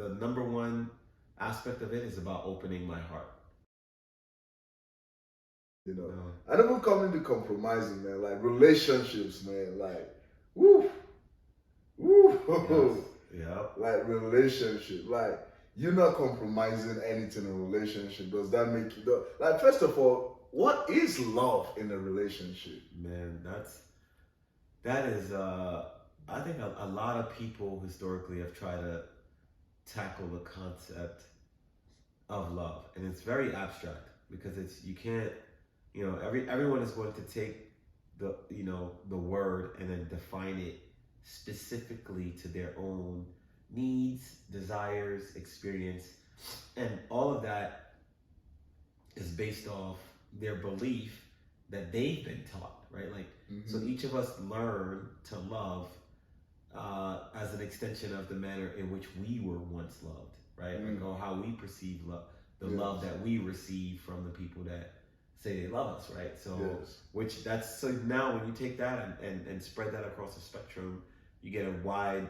the number one aspect of it is about opening my heart. You know, I never come into compromising, man. Like relationships, man. Like, woo, woo. Yes. Yeah. Like relationship, like you're not compromising anything in a relationship. Does that make you like? First of all, what is love in a relationship? Man, that is. I think a lot of people historically have tried to tackle the concept of love, and it's very abstract because you can't. Everyone is going to take the word and then define it specifically to their own needs, desires, experience, and all of that is based off their belief that they've been taught, right? Like, so each of us learn to love as an extension of the manner in which we were once loved, right? Like, or how we perceive love, the love that we receive from the people that say they love us, right? So, so now when you take that and spread that across the spectrum, you get a wide,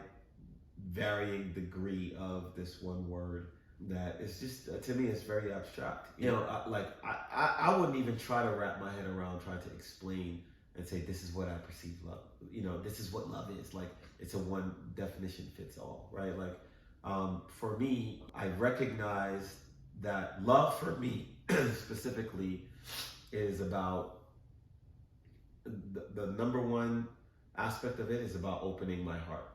varying degree of this one word that is just, to me, it's very abstract. I wouldn't even try to wrap my head around trying to explain and say, this is what I perceive love. This is what love is. Like, it's a one definition fits all, right? Like, for me, I recognize that love for me specifically is about the number one aspect of it is about opening my heart.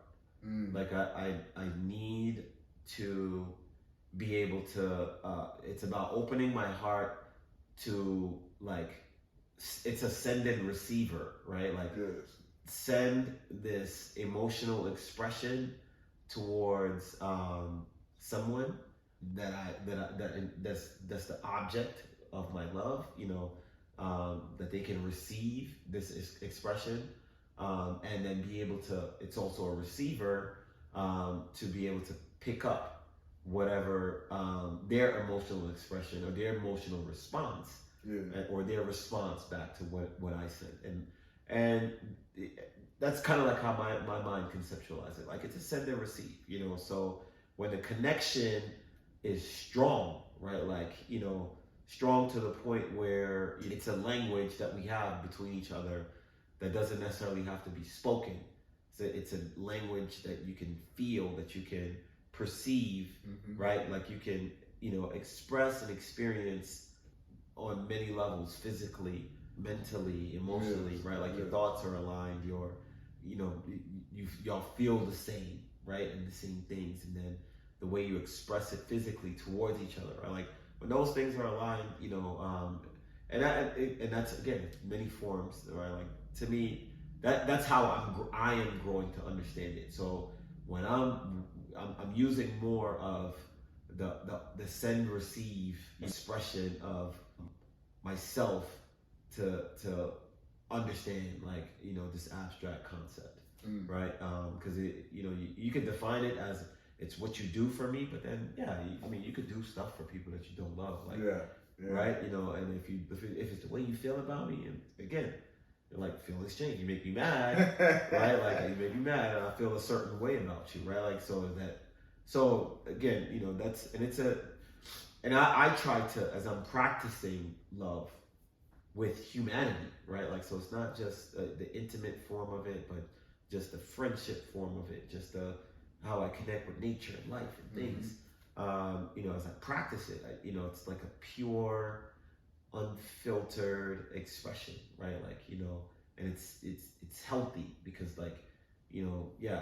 Like I need to be able to it's about opening my heart to, like, it's a send and receiver, right? Like, send this emotional expression towards someone that's the object of my love, that they can receive this expression, and then be able to, it's also a receiver, to be able to pick up whatever their emotional expression or their emotional response, or their response back to what I said. And that's kind of like how my mind conceptualizes it. Like, it's a send and receive, so when the connection is strong, right? Like, strong to the point where it's a language that we have between each other that doesn't necessarily have to be spoken. So it's a language that you can feel, that you can perceive, right? Like, you can, express and experience on many levels, physically, mentally, emotionally, right? Like, your thoughts are aligned, y'all feel the same, right? And the same things. And then the way you express it physically towards each other, right? Like, when those things are aligned, and that's, again, many forms, right? Like, to me, that's how I am growing to understand it. So when I'm using more of the send receive expression of myself to understand, like, this abstract concept, right? Because you can define it as it's what you do for me, but then you could do stuff for people that you don't love, like, right? And if it's the way you feel about me, and again, like, feel exchange, you make me mad, right? Like, you make me mad, and I feel a certain way about you, right? Like, so again, I try to, as I'm practicing love with humanity, right? Like, so it's not just the intimate form of it, but just the friendship form of it, just how I connect with nature and life and things. As I practice it, it's like a pure, unfiltered expression, right? Like, and it's healthy because, like,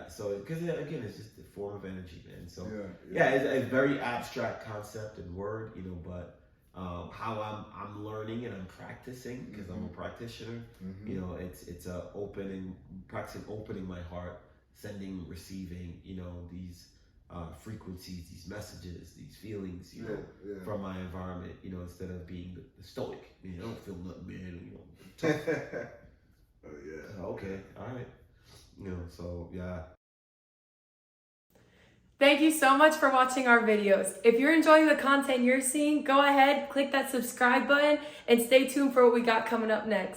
so because again, it's just a form of energy, man. So it's a very abstract concept and word, but how I'm learning and I'm practicing, because I'm a practitioner, it's practicing opening my heart, sending, receiving, these frequencies, these messages, these feelings, from my environment, instead of being the stoic. I don't feel nothing, man. Tough. Okay, all right. So yeah. Thank you so much for watching our videos. If you're enjoying the content you're seeing, go ahead, click that subscribe button, and stay tuned for what we got coming up next.